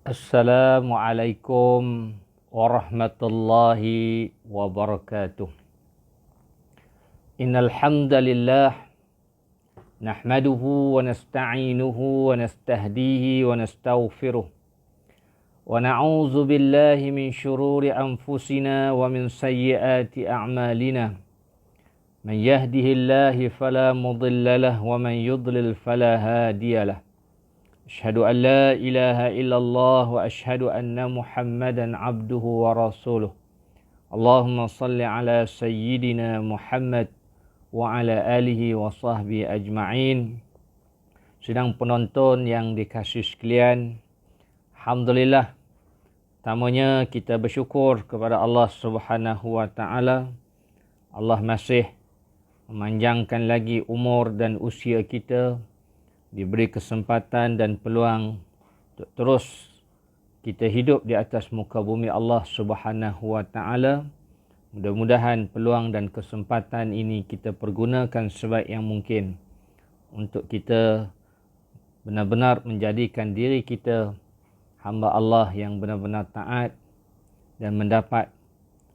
Assalamualaikum warahmatullahi wabarakatuh. Innal hamdalillah nahmaduhu wa nasta'inuhu wa nastahdihi wa nastaghfiruh. Wa na'udzu billahi min shururi anfusina wa min sayyiati a'malina. Man yahdihillahu fala mudilla lahu wa man yudlil fala hadiya lahu. Asyhadu an la ilaha illallah wa asyhadu anna Muhammadan abduhu wa rasuluh. Allahumma salli ala sayyidina Muhammad wa ala alihi wa sahbihi ajma'in. Sidang penonton yang dikasihi sekalian, alhamdulillah, pertamanya kita bersyukur kepada Allah Subhanahu wa taala. Allah masih memanjangkan lagi umur dan usia kita, diberi kesempatan dan peluang untuk terus kita hidup di atas muka bumi Allah Subhanahu wa taala. Mudah-mudahan peluang dan kesempatan ini kita pergunakan sebaik yang mungkin untuk kita benar-benar menjadikan diri kita hamba Allah yang benar-benar taat dan mendapat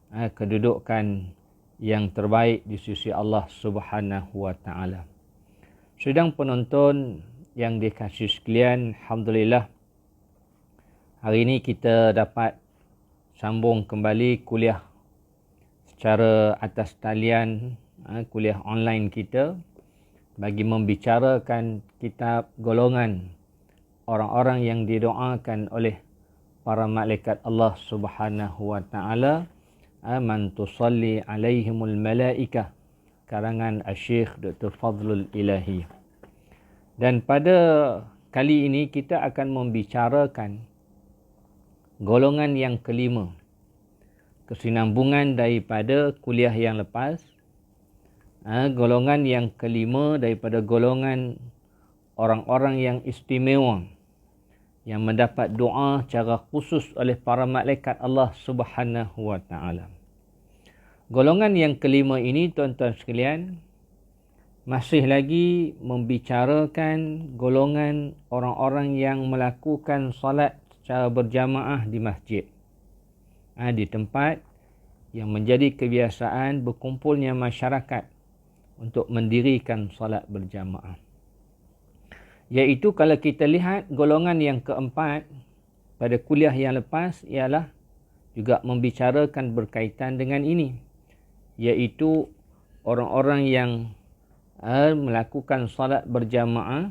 kedudukan yang terbaik di sisi Allah Subhanahu wa taala. Sidang penonton yang dikasihi sekalian, alhamdulillah, hari ini kita dapat sambung kembali kuliah secara atas talian, kuliah online kita, bagi membicarakan kitab golongan orang-orang yang didoakan oleh para malaikat Allah Subhanahu wa taala, man tusalli alaihimul malaikah, karangan Syekh Dr. Fadlul Ilahi. Dan pada kali ini kita akan membicarakan golongan yang kelima, kesinambungan daripada kuliah yang lepas. Golongan yang kelima daripada golongan orang-orang yang istimewa, yang mendapat doa secara khusus oleh para malaikat Allah Subhanahu wa taala. Golongan yang kelima ini, tuan-tuan sekalian, masih lagi membicarakan golongan orang-orang yang melakukan solat secara berjamaah di masjid, di tempat yang menjadi kebiasaan berkumpulnya masyarakat untuk mendirikan solat berjamaah. Iaitu kalau kita lihat golongan yang keempat pada kuliah yang lepas, ialah juga membicarakan berkaitan dengan ini, iaitu orang-orang yang melakukan salat berjamaah,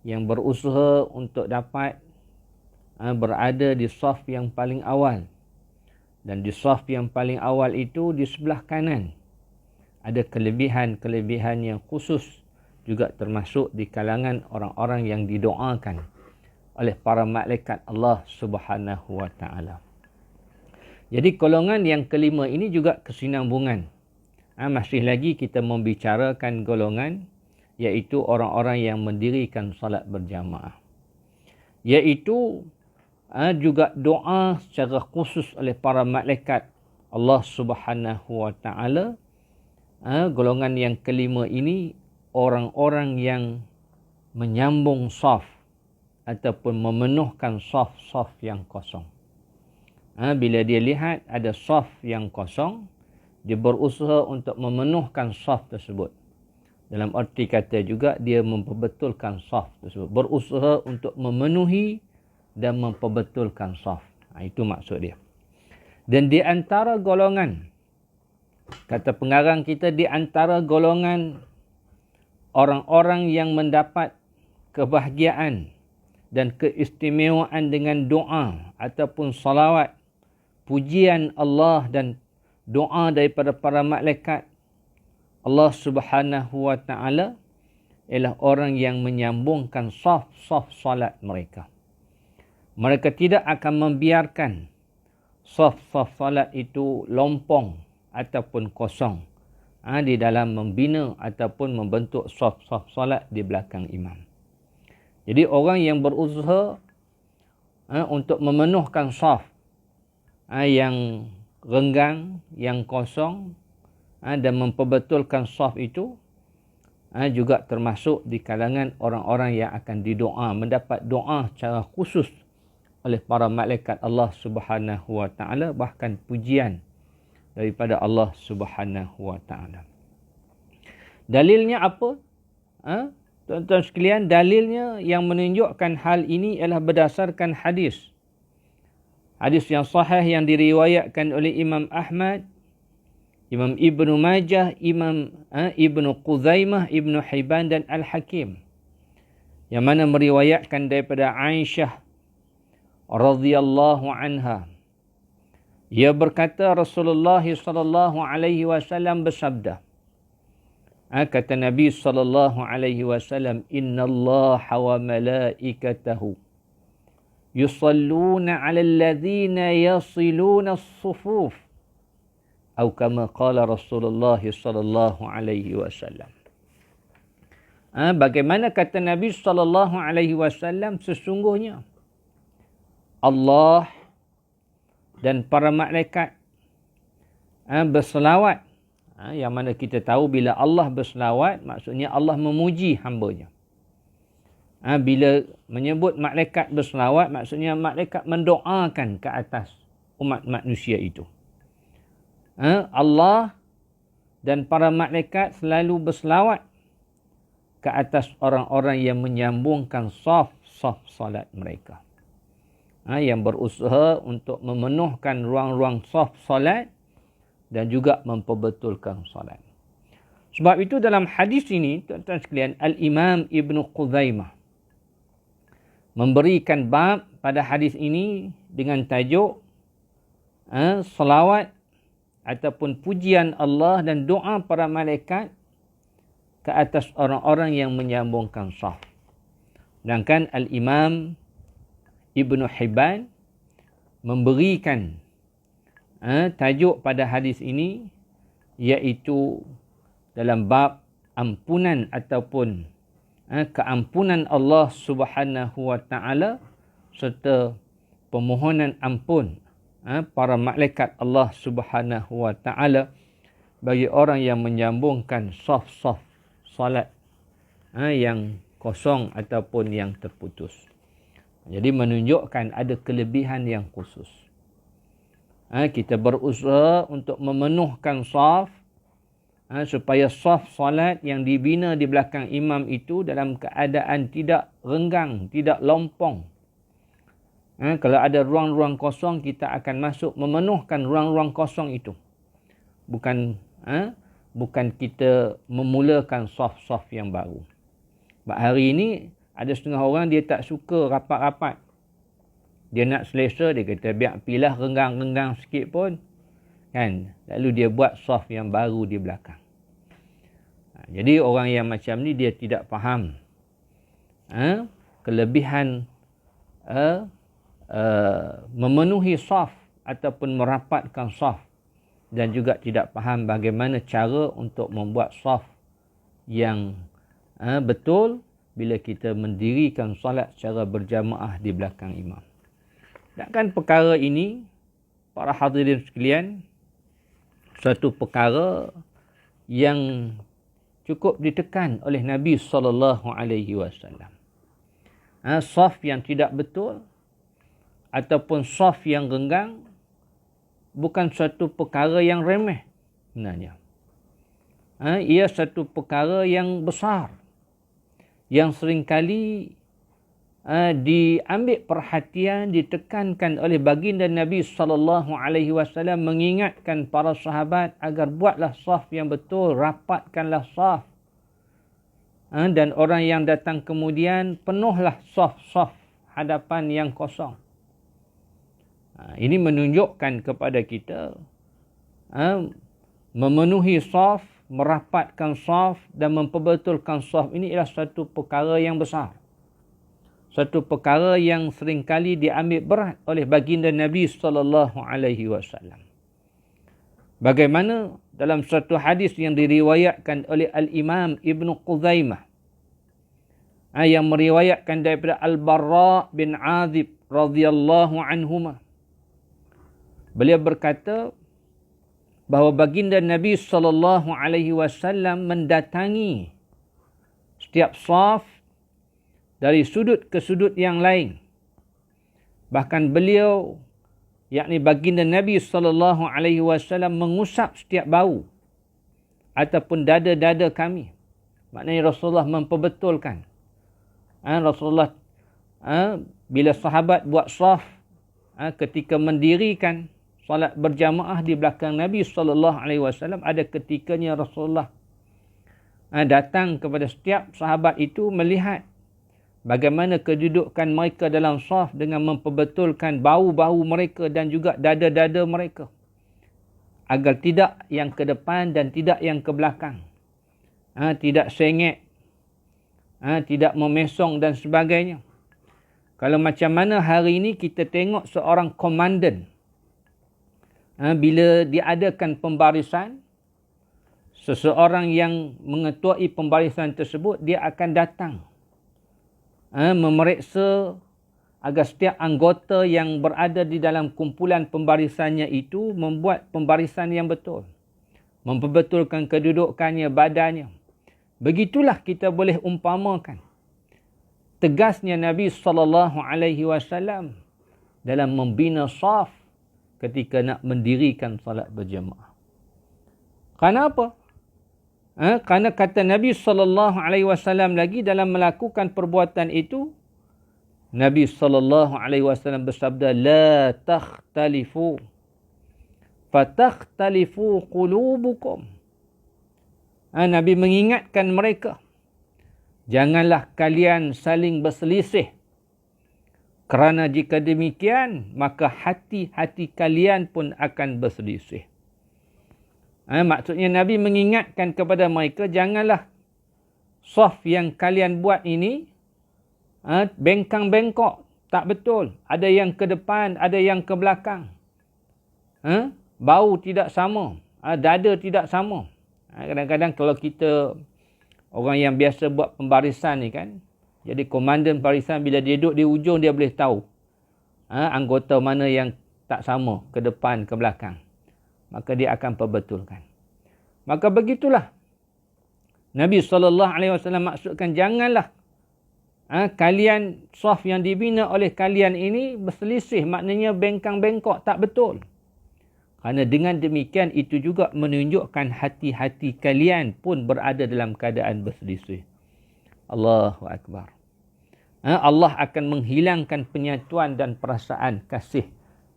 yang berusaha untuk dapat berada di saf yang paling awal. Dan di saf yang paling awal itu, di sebelah kanan, ada kelebihan-kelebihan yang khusus, juga termasuk di kalangan orang-orang yang didoakan oleh para malaikat Allah Subhanahu wa taala. Jadi golongan yang kelima ini juga kesinambungan. Masih lagi kita membicarakan golongan, iaitu orang-orang yang mendirikan salat berjamaah. Iaitu juga doa secara khusus oleh para malaikat Allah Subhanahu wa taala. Golongan yang kelima ini orang-orang yang menyambung saf ataupun memenuhkan saf-saf yang kosong. Bila dia lihat ada saf yang kosong, dia berusaha untuk memenuhkan saf tersebut. Dalam arti kata juga, dia memperbetulkan saf tersebut. Berusaha untuk memenuhi dan memperbetulkan saf. Itu maksud dia. Dan di antara golongan, kata pengarang kita, di antara golongan orang-orang yang mendapat kebahagiaan dan keistimewaan dengan doa ataupun salawat, pujian Allah dan doa daripada para malaikat Allah Subhanahu wa taala, ialah orang yang menyambungkan saf-saf salat mereka. Mereka tidak akan membiarkan saf-saf salat itu lompong ataupun kosong di dalam membina ataupun membentuk saf-saf salat di belakang imam. Jadi orang yang berusaha untuk memenuhkan saf yang renggang, yang kosong, dan memperbetulkan saf itu, juga termasuk di kalangan orang-orang yang akan didoa, mendapat doa secara khusus oleh para malaikat Allah Subhanahu wa taala, bahkan pujian daripada Allah Subhanahu wa taala. Dalilnya apa? Tuan-tuan sekalian, dalilnya yang menunjukkan hal ini ialah berdasarkan hadis. Hadis yang sahih yang diriwayatkan oleh Imam Ahmad, Imam Ibnu Majah, Imam Ibnu Quzaimah, Ibnu Hibban dan Al-Hakim, yang mana meriwayatkan daripada Aisyah radhiyallahu anha. Ia berkata, Rasulullah sallallahu alaihi wasallam bersabda, kata Nabi sallallahu alaihi wasallam, innallaha wa malaikatahu yusalluna 'alal ladzina yasiluna as-sufuf, atau kama qala Rasulullah sallallahu alaihi wasallam. Bagaimana kata Nabi sallallahu alaihi wasallam, sesungguhnya Allah dan para malaikat berselawat. Yang mana kita tahu bila Allah berselawat, maksudnya Allah memuji hamba-Nya. Bila menyebut malaikat berselawat, maksudnya malaikat mendoakan ke atas umat manusia itu. Allah dan para malaikat selalu berselawat ke atas orang-orang yang menyambungkan saf-saf salat mereka. Yang berusaha untuk memenuhkan ruang-ruang saf salat dan juga memperbetulkan salat. Sebab itu dalam hadis ini, tuan-tuan sekalian, Al-Imam Ibnu Quzaimah memberikan bab pada hadis ini dengan tajuk selawat ataupun pujian Allah dan doa para malaikat ke atas orang-orang yang menyambungkan saf. Sedangkan Al-Imam Ibnu Hibban memberikan tajuk pada hadis ini, iaitu dalam bab ampunan ataupun keampunan Allah Subhanahu wa taala serta permohonan ampun para malaikat Allah Subhanahu wa taala bagi orang yang menyambungkan saf-saf salat yang kosong ataupun yang terputus. Jadi menunjukkan ada kelebihan yang khusus. Kita berusaha untuk memenuhkan saf supaya saf salat yang dibina di belakang imam itu dalam keadaan tidak renggang, tidak lompong. Kalau ada ruang-ruang kosong, kita akan masuk memenuhkan ruang-ruang kosong itu. Bukan kita memulakan saf-saf yang baru. Sebab hari ini ada setengah orang dia tak suka rapat-rapat. Dia nak selesa, dia kata biar pilah renggang-renggang sikit pun. Kan? Lalu dia buat saf yang baru di belakang. Jadi orang yang macam ni dia tidak faham kelebihan memenuhi saf ataupun merapatkan saf, dan juga tidak faham bagaimana cara untuk membuat saf yang betul bila kita mendirikan solat secara berjamaah di belakang imam. Sedangkan perkara ini, para hadirin sekalian, suatu perkara yang cukup ditekan oleh Nabi SAW. Saf yang tidak betul ataupun saf yang renggang bukan suatu perkara yang remeh sebenarnya. Ia satu perkara yang besar, yang seringkali diambil perhatian, ditekankan oleh baginda Nabi SAW, mengingatkan para sahabat agar buatlah saf yang betul, rapatkanlah saf. Dan orang yang datang kemudian, penuhlah saf-saf hadapan yang kosong. Ini menunjukkan kepada kita memenuhi saf, merapatkan saf dan memperbetulkan saf ini ialah satu perkara yang besar. Satu perkara yang seringkali diambil berat oleh baginda Nabi SAW. Bagaimana dalam satu hadis yang diriwayatkan oleh Al-Imam Ibnu Quzaimah, yang meriwayatkan daripada Al-Barra bin Azib radhiyallahu anhuma. Beliau berkata bahawa baginda Nabi SAW mendatangi setiap saf dari sudut ke sudut yang lain Bahkan beliau, yakni baginda Nabi SAW mengusap setiap bau ataupun dada-dada kami. Maknanya Rasulullah memperbetulkan. Rasulullah bila sahabat buat saf ketika mendirikan solat berjamaah di belakang Nabi SAW, ada ketikanya Rasulullah datang kepada setiap sahabat itu melihat bagaimana kedudukan mereka dalam saf dengan memperbetulkan bau-bau mereka dan juga dada-dada mereka, agar tidak yang ke depan dan tidak yang ke belakang, tidak sengit, tidak memesong dan sebagainya. Kalau macam mana hari ini kita tengok seorang komandan, bila diadakan pembarisan, seseorang yang mengetuai pembarisan tersebut, dia akan datang memeriksa agar setiap anggota yang berada di dalam kumpulan pembarisannya itu membuat pembarisan yang betul, memperbetulkan kedudukannya, badannya. Begitulah kita boleh umpamakan tegasnya Nabi SAW dalam membina saf ketika nak mendirikan salat berjamaah. Kenapa? Kerana kata Nabi SAW lagi dalam melakukan perbuatan itu, Nabi SAW bersabda, la takhtalifu fatakhtalifu qulubukum. Nabi mengingatkan mereka, janganlah kalian saling berselisih, kerana jika demikian maka hati-hati kalian pun akan berselisih. Maksudnya Nabi mengingatkan kepada mereka, janganlah saf yang kalian buat ini bengkang-bengkok, tak betul. Ada yang ke depan, ada yang ke belakang. Bau tidak sama, dada tidak sama. Kadang-kadang kalau kita orang yang biasa buat pembarisan ni kan, jadi komandan barisan, bila dia duduk di ujung dia boleh tahu anggota mana yang tak sama, ke depan, ke belakang. Maka dia akan perbetulkan. Maka begitulah Nabi SAW maksudkan, janganlah kalian, saf yang dibina oleh kalian ini berselisih, maknanya bengkang-bengkok, tak betul. Kerana dengan demikian itu juga menunjukkan hati-hati kalian pun berada dalam keadaan berselisih. Allahu Akbar. Allah akan menghilangkan penyatuan dan perasaan kasih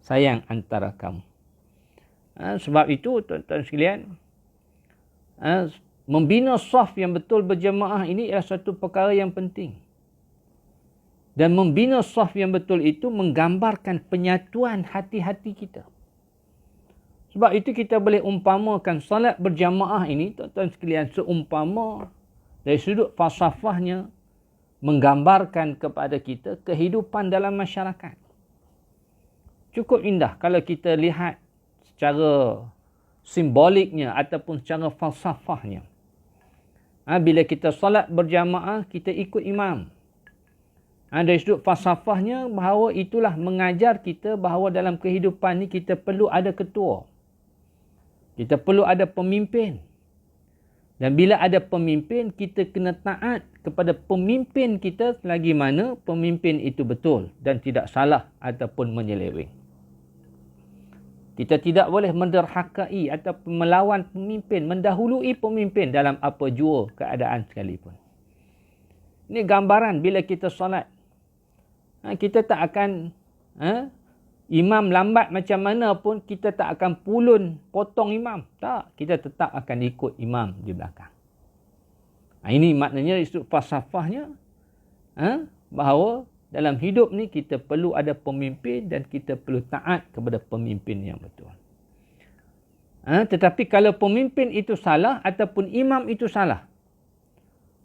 sayang antara kamu. Sebab itu tuan-tuan sekalian, membina saf yang betul berjamaah ini adalah satu perkara yang penting. Dan membina saf yang betul itu menggambarkan penyatuan hati-hati kita. Sebab itu kita boleh umpamakan salat berjamaah ini, tuan-tuan sekalian, seumpama dari sudut falsafahnya menggambarkan kepada kita kehidupan dalam masyarakat. Cukup indah kalau kita lihat secara simboliknya ataupun secara falsafahnya. Bila kita salat berjamaah, kita ikut imam. Dari sudut falsafahnya, bahawa itulah mengajar kita bahawa dalam kehidupan ni kita perlu ada ketua. Kita perlu ada pemimpin. Dan bila ada pemimpin, kita kena taat kepada pemimpin kita selagi mana pemimpin itu betul dan tidak salah ataupun menyeleweng. Kita tidak boleh menderhakai ataupun melawan pemimpin, mendahului pemimpin dalam apa jua keadaan sekalipun. Ini gambaran bila kita solat. Kita tak akan imam lambat macam mana pun, kita tak akan pulun potong imam. Tak, kita tetap akan ikut imam di belakang. Ini maknanya isu falsafahnya, bahawa dalam hidup ni kita perlu ada pemimpin dan kita perlu taat kepada pemimpin yang betul. Tetapi kalau pemimpin itu salah ataupun imam itu salah,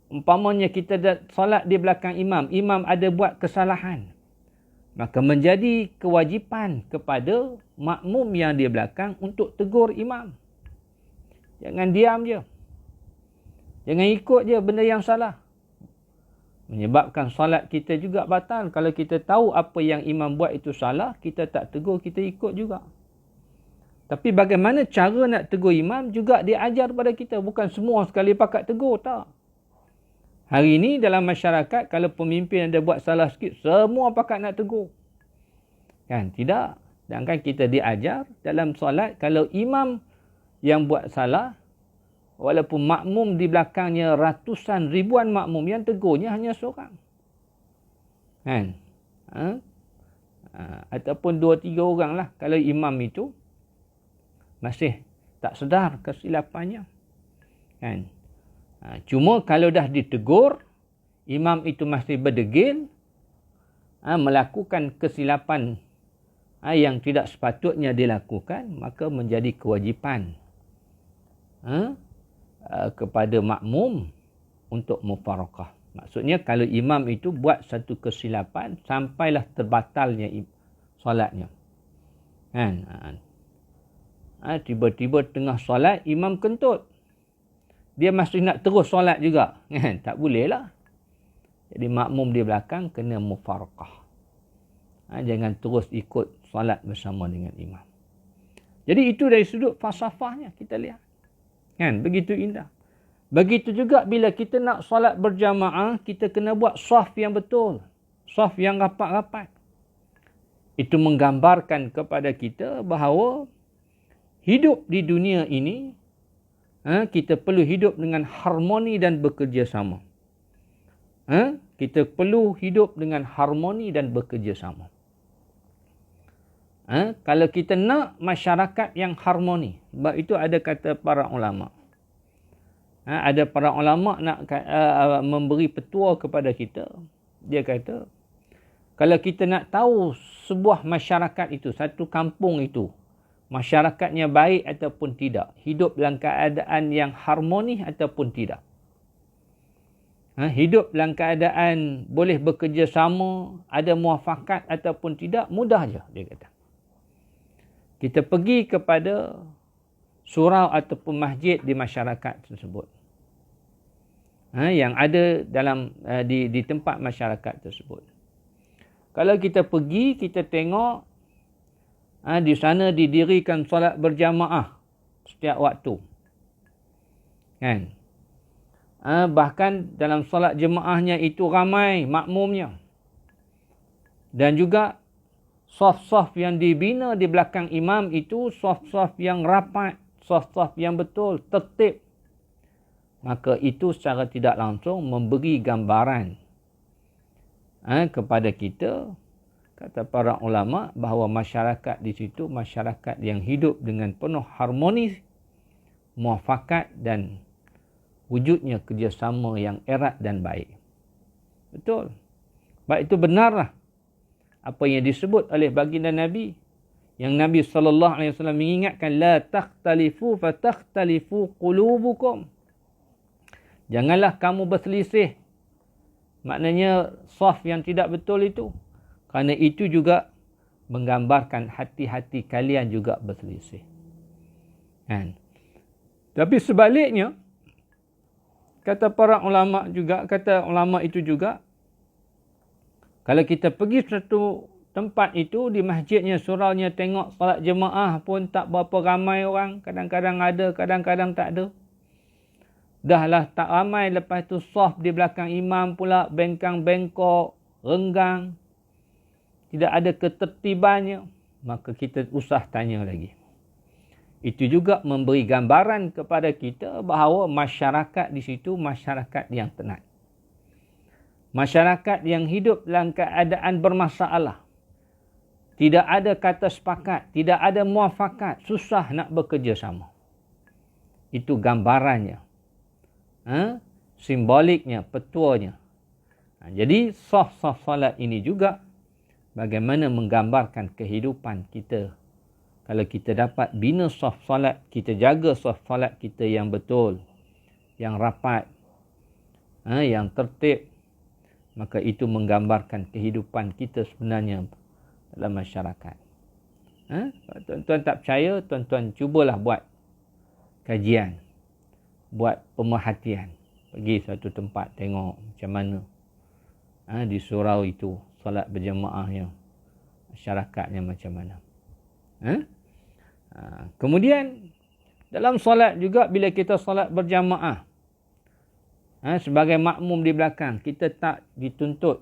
umpamanya kita solat di belakang imam, imam ada buat kesalahan, maka menjadi kewajipan kepada makmum yang di belakang untuk tegur imam. Jangan diam je. Jangan ikut je benda yang salah. Menyebabkan salat kita juga batal. Kalau kita tahu apa yang imam buat itu salah, kita tak tegur, kita ikut juga. Tapi bagaimana cara nak tegur imam juga diajar pada kita. Bukan semua sekali pakat tegur, tak. Hari ini dalam masyarakat, kalau pemimpin ada buat salah sikit, semua pakat nak tegur. Kan? Tidak. Sedangkan kita diajar dalam solat, kalau imam yang buat salah, walaupun makmum di belakangnya ratusan ribuan makmum, yang tegurnya hanya seorang. Kan? Ataupun 2-3 orang lah. Kalau imam itu masih tak sedar kesilapannya. Kan? Cuma kalau dah ditegur, imam itu masih berdegil, melakukan kesilapan yang tidak sepatutnya dilakukan, maka menjadi kewajipan kepada makmum untuk mufarakah. Maksudnya kalau imam itu buat satu kesilapan sampailah terbatalnya solatnya. Kan? Tiba-tiba tengah solat imam kentut. Dia masih nak terus solat juga. Kan? Tak boleh lah. Jadi makmum di belakang kena mufarakah. Jangan terus ikut solat bersama dengan imam. Jadi itu dari sudut falsafahnya kita lihat. Kan? Begitu indah. Begitu juga bila kita nak solat berjamaah, kita kena buat saf yang betul. Saf yang rapat-rapat. Itu menggambarkan kepada kita bahawa hidup di dunia ini, kita perlu hidup dengan harmoni dan bekerjasama. Kita perlu hidup dengan harmoni dan bekerjasama. Kalau kita nak masyarakat yang harmoni, sebab itu ada kata para ulama. Ada para ulama nak memberi petua kepada kita. Dia kata, kalau kita nak tahu sebuah masyarakat itu, satu kampung itu, masyarakatnya baik ataupun tidak, hidup dalam keadaan yang harmoni ataupun tidak, hidup dalam keadaan boleh bekerjasama, ada muafakat ataupun tidak, mudah je dia kata. Kita pergi kepada surau ataupun masjid di masyarakat tersebut, yang ada dalam di tempat masyarakat tersebut. Kalau kita pergi, kita tengok di sana didirikan solat berjamaah setiap waktu. Kan? Bahkan dalam solat jemaahnya itu ramai makmumnya. Dan juga saf-saf yang dibina di belakang imam itu saf-saf yang rapat, saf-saf yang betul, tertib. Maka itu secara tidak langsung memberi gambaran kepada kita, kata para ulama, bahawa masyarakat di situ masyarakat yang hidup dengan penuh harmoni, muafakat dan wujudnya kerjasama yang erat dan baik. Betul. Baik, itu benarlah apa yang disebut oleh baginda Nabi, yang Nabi SAW mengingatkan, la takhtalifu fatakhtalifu qulubukum. Janganlah kamu berselisih. Maknanya saf yang tidak betul itu. Kerana itu juga menggambarkan hati-hati kalian juga berselisih. Kan? Tapi sebaliknya, kata para ulama juga, kata ulama itu juga, kalau kita pergi satu tempat itu, di masjidnya, suraunya, tengok salat jemaah pun tak berapa ramai orang. Kadang-kadang ada, kadang-kadang tak ada. Dahlah tak ramai, lepas tu saf di belakang imam pula, bengkang-bengkok, renggang. Tidak ada ketertibannya. Maka kita usah tanya lagi. Itu juga memberi gambaran kepada kita bahawa masyarakat di situ masyarakat yang tenat. Masyarakat yang hidup dalam keadaan bermasalah. Tidak ada kata sepakat, tidak ada muafakat, susah nak bekerjasama. Itu gambarannya. Simboliknya, petuanya. Jadi saf-saf salat ini juga bagaimana menggambarkan kehidupan kita. Kalau kita dapat bina saf salat, kita jaga saf salat kita yang betul, yang rapat, yang tertib, maka itu menggambarkan kehidupan kita sebenarnya dalam masyarakat. Tuan-tuan tak percaya, tuan-tuan cubalah buat kajian, buat pemerhatian. Pergi satu tempat tengok macam mana di surau itu solat berjamaahnya, masyarakatnya macam mana. Kemudian dalam solat juga, bila kita solat berjamaah, sebagai makmum di belakang, kita tak dituntut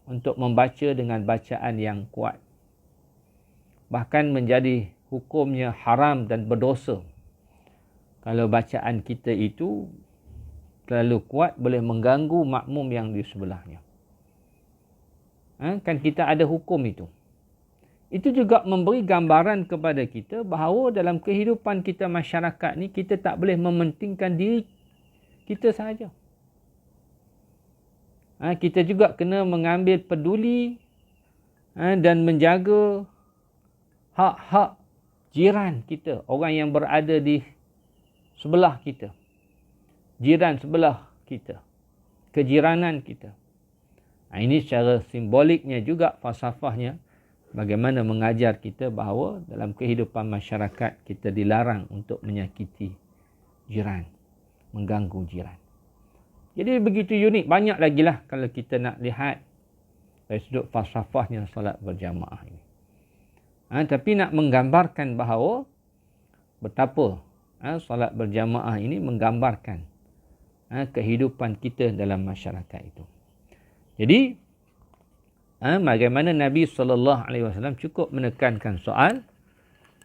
untuk membaca dengan bacaan yang kuat. bahkan menjadi hukumnya haram dan berdosa kalau bacaan kita itu terlalu kuat, boleh mengganggu makmum yang di sebelahnya. Kan kita ada hukum itu. Itu juga memberi gambaran kepada kita bahawa dalam kehidupan kita masyarakat ni, kita tak boleh mementingkan diri kita sahaja. Kita juga kena mengambil peduli dan menjaga hak-hak jiran kita, orang yang berada di sebelah kita, jiran sebelah kita, kejiranan kita. Ini secara simboliknya juga, falsafahnya, bagaimana mengajar kita bahawa dalam kehidupan masyarakat kita dilarang untuk menyakiti jiran, mengganggu jiran. Jadi begitu unik, banyak lagi lah kalau kita nak lihat dari sudut falsafahnya solat berjamaah ini. Tapi nak menggambarkan bahawa betapa solat berjamaah ini menggambarkan kehidupan kita dalam masyarakat itu. Jadi bagaimana Nabi SAW cukup menekankan soal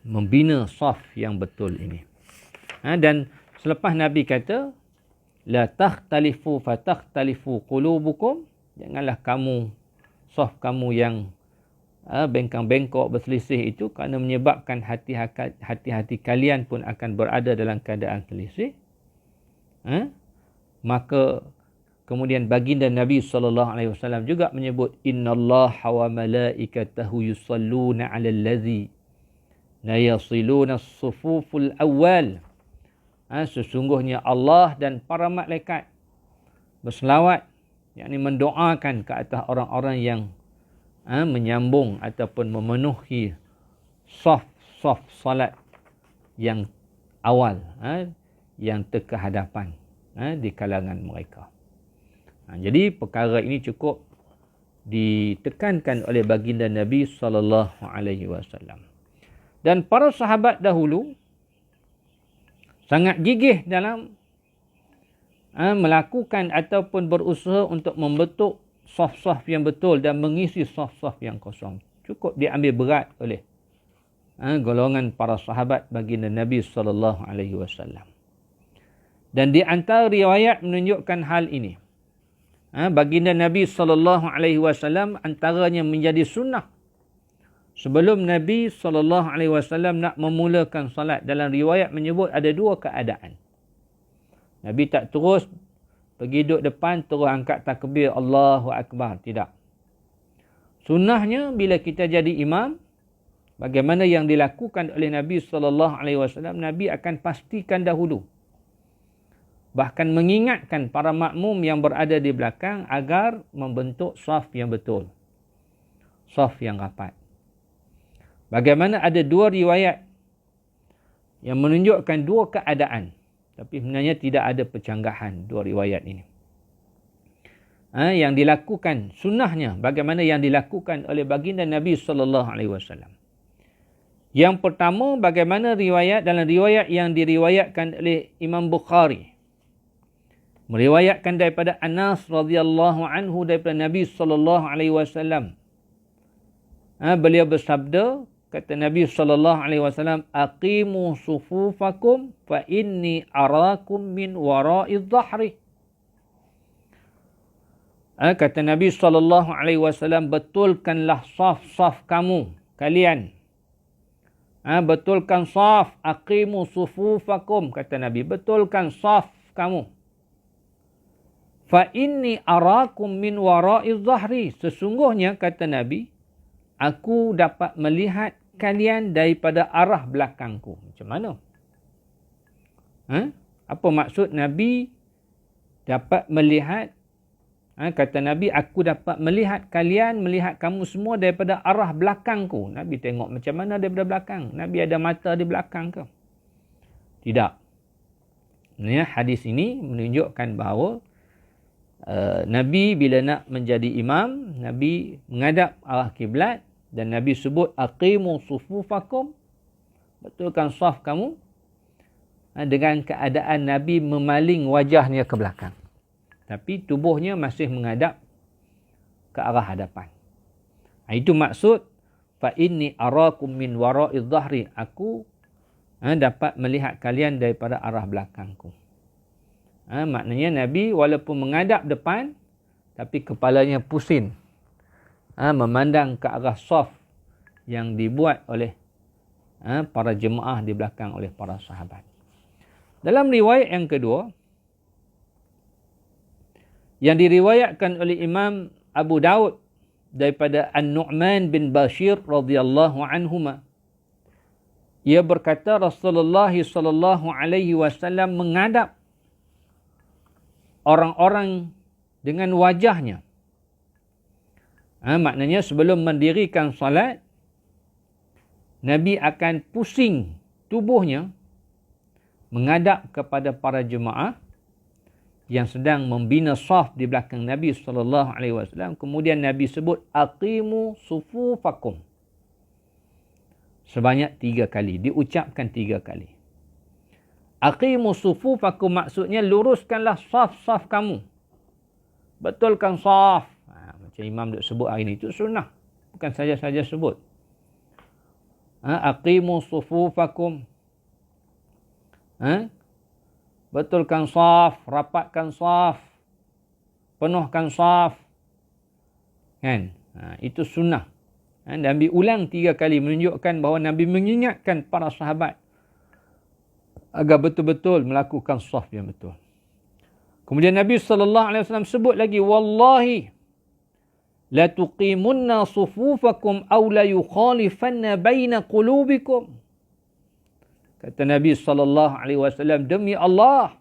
membina saf yang betul ini. Dan selepas Nabi kata, la takhtalifu fatakhtalifu qulubukum, janganlah kamu, saf kamu yang bengkang-bengkok berselisih itu, kerana menyebabkan hati-hati kalian pun akan berada dalam keadaan selisih. Maka kemudian baginda Nabi SAW juga menyebut, innallaha wa malaikatahu yusalluna 'alal ladzi la yasiluna as-sufuful awwal. Sesungguhnya Allah dan para malaikat berselawat, yakni mendoakan ke atas orang-orang yang menyambung ataupun memenuhi saf salat yang awal, yang terkehadapan di kalangan mereka. Jadi perkara ini cukup ditekankan oleh baginda Nabi SAW. Dan para sahabat dahulu sangat gigih dalam melakukan ataupun berusaha untuk membentuk saf-saf yang betul dan mengisi saf-saf yang kosong. Cukup diambil berat oleh golongan para sahabat baginda Nabi SAW. Dan di antara riwayat menunjukkan hal ini, baginda Nabi SAW antaranya menjadi sunnah. Sebelum Nabi SAW nak memulakan salat, dalam riwayat menyebut ada dua keadaan. Nabi tak terus pergi duduk depan, terus angkat takbir Allahu Akbar. Tidak. Sunnahnya bila kita jadi imam, bagaimana yang dilakukan oleh Nabi SAW, Nabi akan pastikan dahulu. Bahkan mengingatkan para makmum yang berada di belakang agar membentuk saf yang betul. Saf yang rapat. Bagaimana ada dua riwayat yang menunjukkan dua keadaan. Tapi sebenarnya tidak ada percanggahan dua riwayat ini. Yang dilakukan, sunnahnya, bagaimana yang dilakukan oleh baginda Nabi SAW. Yang pertama, bagaimana dalam riwayat yang diriwayatkan oleh Imam Bukhari. Meriwayatkan daripada Anas radhiyallahu anhu daripada Nabi SAW. Beliau bersabda, kata Nabi SAW, aqimu sufufakum fa inni arakum min wara'i dhahri. Kata Nabi SAW, betulkanlah saf-saf kamu, kalian. Betulkan saf, aqimu sufufakum, kata Nabi, betulkan saf kamu. Fa inni arakum min wara'i dhahri. Sesungguhnya, kata Nabi, aku dapat melihat kalian daripada arah belakangku. Macam mana? Apa maksud Nabi dapat melihat? Kata Nabi, aku dapat melihat kalian, melihat kamu semua daripada arah belakangku. Nabi tengok macam mana daripada belakang? Nabi ada mata di belakang ke? Tidak. Hadis ini menunjukkan bahawa Nabi bila nak menjadi imam, Nabi menghadap arah kiblat dan Nabi sebut aqimu sufufakum, betulkan saf kamu, dengan keadaan Nabi memaling wajahnya ke belakang. Tapi tubuhnya masih menghadap ke arah hadapan. Itu maksud fa inni arakum min wara'i dhahri, aku dapat melihat kalian daripada arah belakangku. Maknanya Nabi walaupun menghadap depan, tapi kepalanya pusing, memandang ke arah saf yang dibuat oleh para jemaah di belakang oleh para sahabat. Dalam riwayat yang kedua, yang diriwayatkan oleh Imam Abu Daud daripada An-Nu'man bin Bashir radhiyallahu anhuma, ia berkata Rasulullah sallallahu alaihi wasallam menghadap orang-orang dengan wajahnya. Maknanya sebelum mendirikan salat, Nabi akan pusing tubuhnya menghadap kepada para jemaah yang sedang membina saf di belakang Nabi SAW. Kemudian Nabi sebut, aqimu sufufakum. Sebanyak 3 kali. Diucapkan 3 kali. Aqimu sufufakum maksudnya luruskanlah saf-saf kamu. Betulkan saf. Macam Imam duk sebut hari ini. Itu sunnah. Bukan saja-saja sebut. Aqimu sufufakum. Betulkan saf, rapatkan saf, penuhkan saf. Kan? Itu sunnah. Nabi ulang 3 kali menunjukkan bahawa Nabi mengingatkan para sahabat agar betul-betul melakukan saf yang betul. Kemudian Nabi SAW sebut lagi, wallahi la tuqimunna sufufakum aw la yukhalifanna baina qulubikum. Kata Nabi SAW, demi Allah,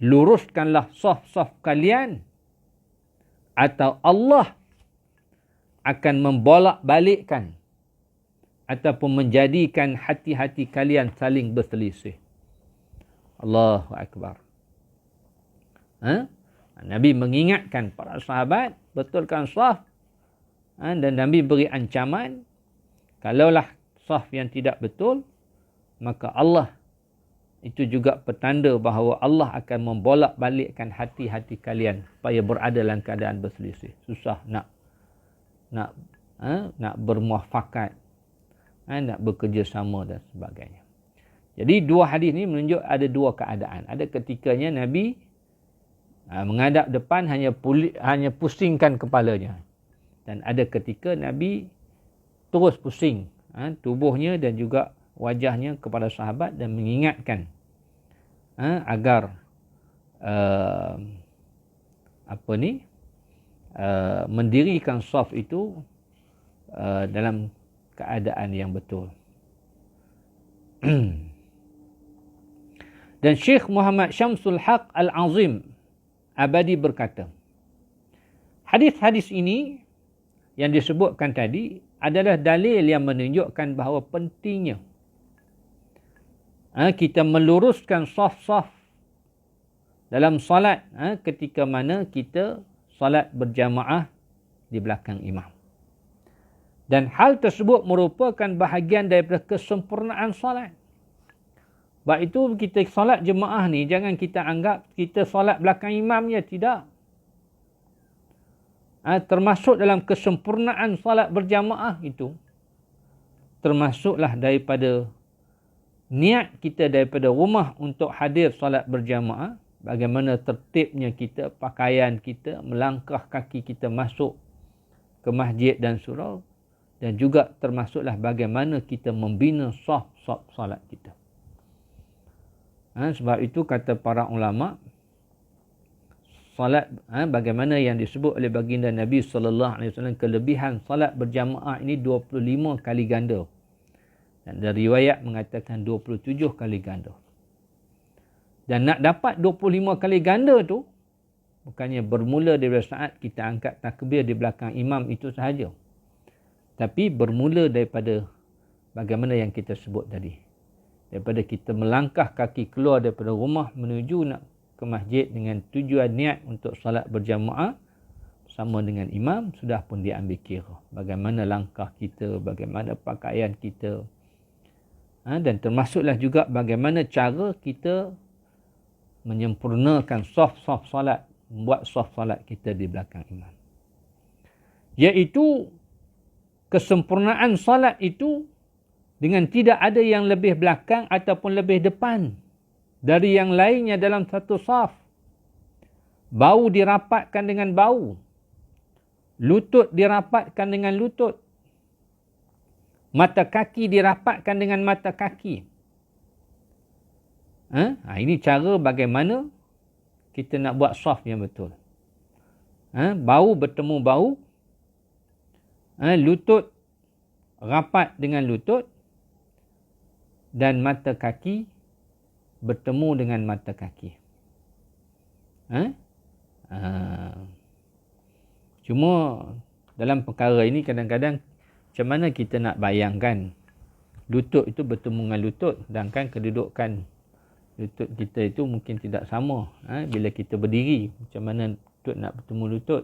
luruskanlah saf-saf kalian atau Allah akan membolak-balikkan ataupun menjadikan hati-hati kalian saling berselisih. Allahu Akbar. Nabi mengingatkan para sahabat, betulkan saf, dan Nabi beri ancaman, kalaulah saf yang tidak betul, maka Allah itu juga petanda bahawa Allah akan membolak-balikkan hati-hati kalian supaya berada dalam keadaan berselisih. Susah nak bermuafakat, nak bekerjasama dan sebagainya. Jadi 2 hadis ni menunjuk ada 2 keadaan. Ada ketikanya Nabi menghadap depan hanya pusingkan kepalanya. Dan ada ketika Nabi terus pusing tubuhnya dan juga wajahnya kepada sahabat dan mengingatkan agar mendirikan saf itu dalam keadaan yang betul. Dan Syekh Muhammad Syamsul Haq Al-Azim Abadi berkata, hadis-hadis ini yang disebutkan tadi adalah dalil yang menunjukkan bahawa pentingnya kita meluruskan saf-saf dalam salat ketika mana kita salat berjamaah di belakang imam. Dan hal tersebut merupakan bahagian daripada kesempurnaan salat. Sebab itu kita salat jemaah ni, jangan kita anggap kita salat belakang imamnya, tidak. Termasuk dalam kesempurnaan salat berjamaah itu, termasuklah daripada niat kita daripada rumah untuk hadir salat berjamaah, bagaimana tertibnya kita, pakaian kita, melangkah kaki kita masuk ke masjid dan surau, dan juga termasuklah bagaimana kita membina saf-saf salat kita. Sebab itu kata para ulama, salat bagaimana yang disebut oleh baginda Nabi SAW, kelebihan salat berjamaah ini 25 kali ganda. Dan dari riwayat mengatakan 27 kali ganda. Dan nak dapat 25 kali ganda tu, bukannya bermula daripada saat kita angkat takbir di belakang imam itu sahaja. Tapi bermula daripada bagaimana yang kita sebut tadi. Daripada kita melangkah kaki keluar daripada rumah menuju nak ke masjid dengan tujuan niat untuk salat berjamaah sama dengan imam, sudah pun diambil kira. Bagaimana langkah kita, bagaimana pakaian kita. Dan termasuklah juga bagaimana cara kita menyempurnakan saf-saf salat, membuat saf salat kita di belakang imam. Iaitu kesempurnaan solat itu dengan tidak ada yang lebih belakang ataupun lebih depan dari yang lainnya dalam satu saf. Bau dirapatkan dengan bau. Lutut dirapatkan dengan lutut. Mata kaki dirapatkan dengan mata kaki. Ini cara bagaimana kita nak buat saf yang betul. Bau bertemu bau. Lutut rapat dengan lutut. Dan mata kaki bertemu dengan mata kaki. Cuma dalam perkara ini kadang-kadang macam mana kita nak bayangkan lutut itu bertemu dengan lutut, sedangkan kedudukan lutut kita itu mungkin tidak sama. Bila kita berdiri, macam mana lutut nak bertemu lutut?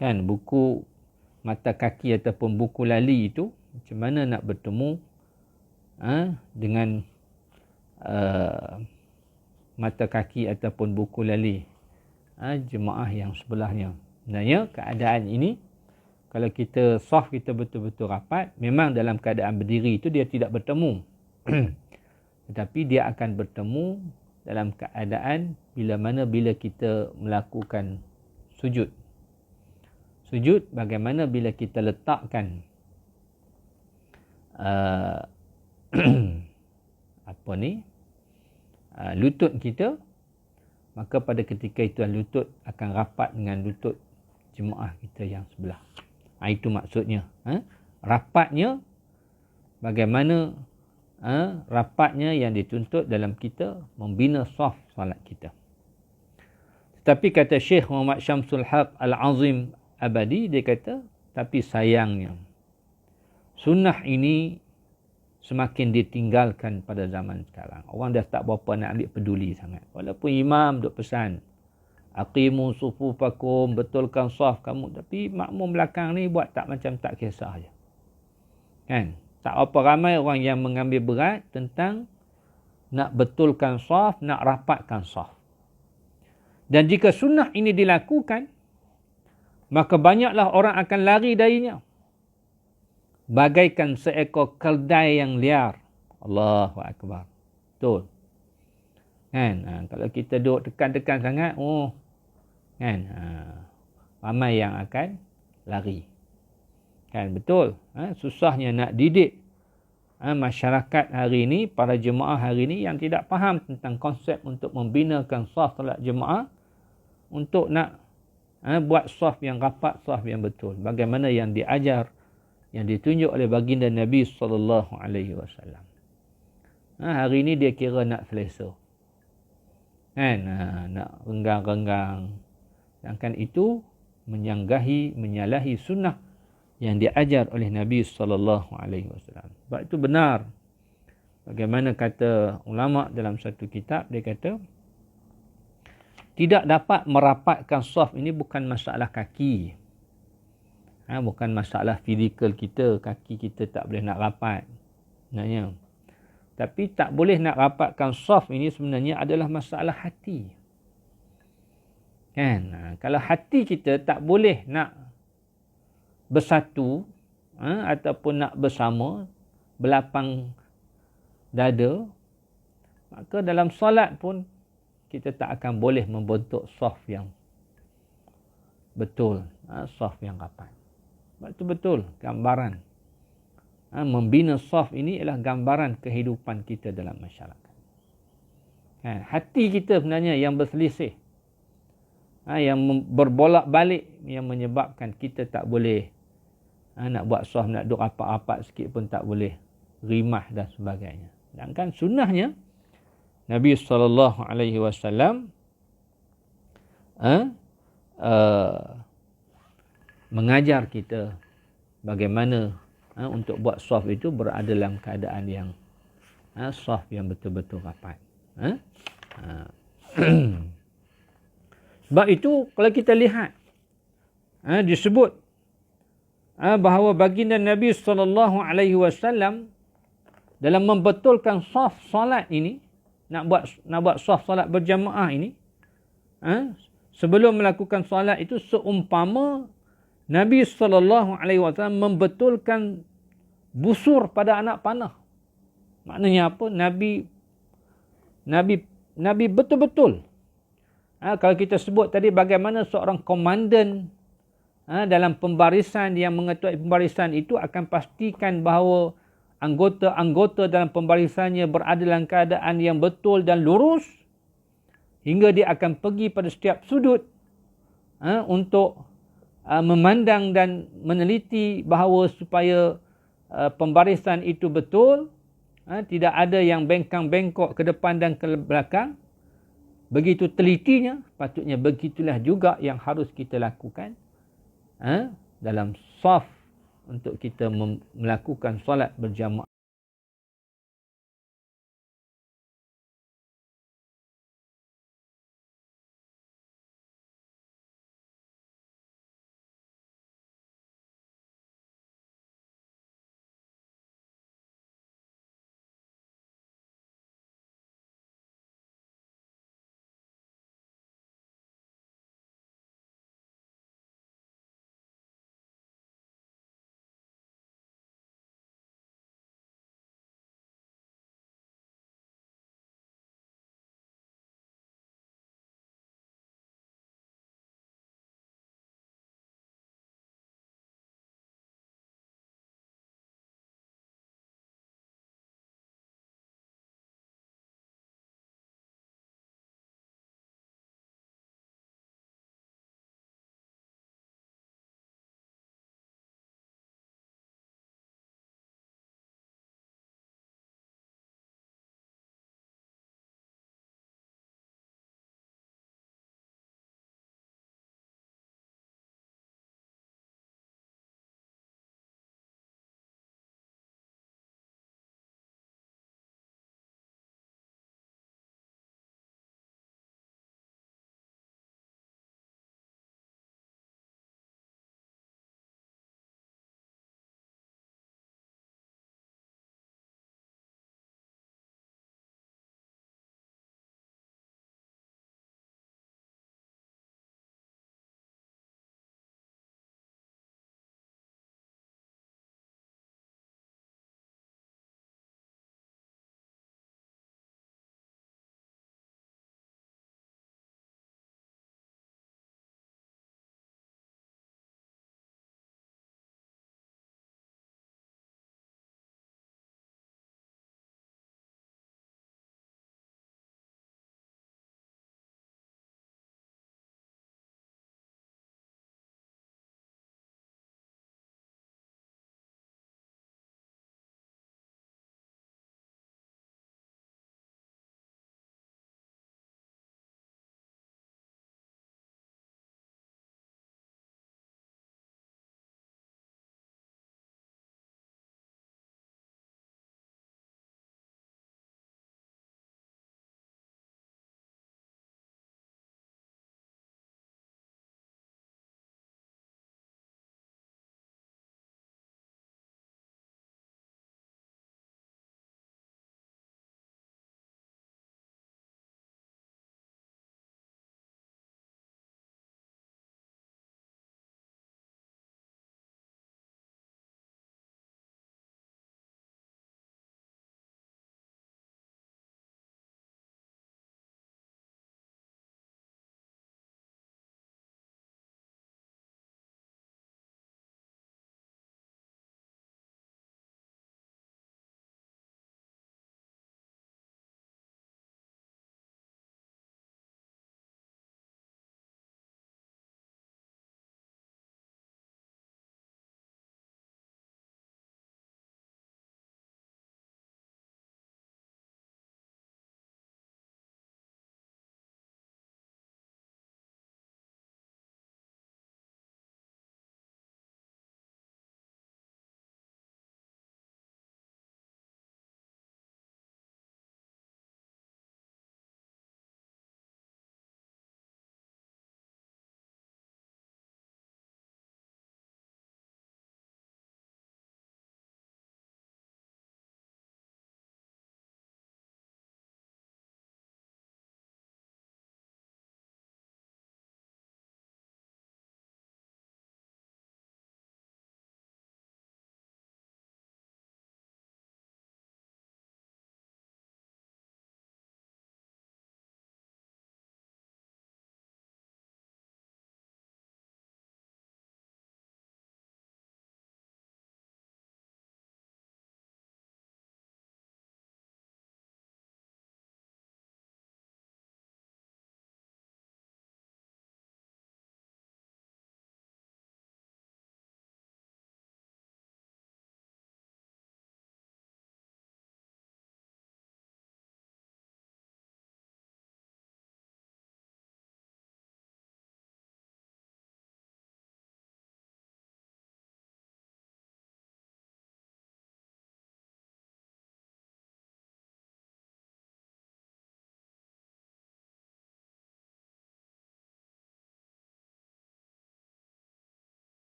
Kan, buku mata kaki ataupun buku lali itu macam mana nak bertemu dengan mata kaki ataupun buku lali jemaah yang sebelahnya. Sebenarnya keadaan ini, kalau kita saf kita betul-betul rapat, memang dalam keadaan berdiri itu dia tidak bertemu. Tetapi dia akan bertemu dalam keadaan bila kita melakukan sujud. Sujud bagaimana bila kita letakkan lutut kita, maka pada ketika itu lutut akan rapat dengan lutut jemaah kita yang sebelah. Itu maksudnya. Rapatnya bagaimana rapatnya yang dituntut dalam kita membina saf salat kita. Tetapi kata Syekh Muhammad Syamsul Haq Al-Azim Abadi, dia kata, tapi sayangnya sunnah ini semakin ditinggalkan pada zaman sekarang. Orang dah tak berapa nak ambil peduli sangat. Walaupun imam duk pesan, aqimu sufufakum, betulkan saf kamu, tapi makmum belakang ni buat tak macam tak kisah je. Kan? Tak apa ramai orang yang mengambil berat tentang nak betulkan saf, nak rapatkan saf. Dan jika sunnah ini dilakukan, maka banyaklah orang akan lari darinya. Bagaikan seekor keldai yang liar. Allahu Akbar. Betul. Kan? Kalau kita duduk tekan-tekan sangat, kan? Ramai yang akan lari. Kan? Betul. Susahnya nak didik masyarakat hari ini, para jemaah hari ini yang tidak faham tentang konsep untuk membinakan saf salat jemaah, untuk nak buat saf yang rapat, saf yang betul. Bagaimana yang diajar, yang ditunjuk oleh baginda Nabi SAW. Hari ini dia kira nak selesa. Kan? Nak renggang-renggang. Sedangkan itu menyalahi sunnah yang diajar oleh Nabi SAW. Sebab itu benar. Bagaimana kata ulama dalam satu kitab, dia kata, tidak dapat merapatkan saf ini bukan masalah kaki. Bukan masalah fizikal kita, kaki kita tak boleh nak rapat. Sebenarnya. Tapi tak boleh nak rapatkan saf ini sebenarnya adalah masalah hati. Kan? Kalau hati kita tak boleh nak bersatu ataupun nak bersama, berlapang dada, maka dalam solat pun kita tak akan boleh membentuk saf yang betul, saf yang rapat. Sebab itu betul gambaran. Membina saf ini ialah gambaran kehidupan kita dalam masyarakat. Hati kita sebenarnya yang berselisih, yang berbolak-balik, yang menyebabkan kita tak boleh nak buat saf, nak duduk rapat-rapat sikit pun tak boleh, rimah dan sebagainya. Sedangkan sunnahnya Nabi SAW mengajar kita bagaimana untuk buat saf itu berada dalam keadaan yang saf yang betul-betul rapat. Sebab itu kalau kita lihat disebut bahawa baginda Nabi SAW dalam membetulkan saf salat ini, nak buat saf salat berjamaah ini, sebelum melakukan salat itu seumpama Nabi SAW membetulkan busur pada anak panah. Maknanya apa? Nabi betul-betul. Kalau kita sebut tadi bagaimana seorang komandan dalam pembarisan yang mengetuai pembarisan itu akan pastikan bahawa anggota-anggota dalam pembarisannya berada dalam keadaan yang betul dan lurus, hingga dia akan pergi pada setiap sudut untuk memandang dan meneliti bahawa supaya pembarisan itu betul, tidak ada yang bengkang-bengkok ke depan dan ke belakang. Begitu telitinya, patutnya begitulah juga yang harus kita lakukan dalam saf untuk kita melakukan solat berjamaah.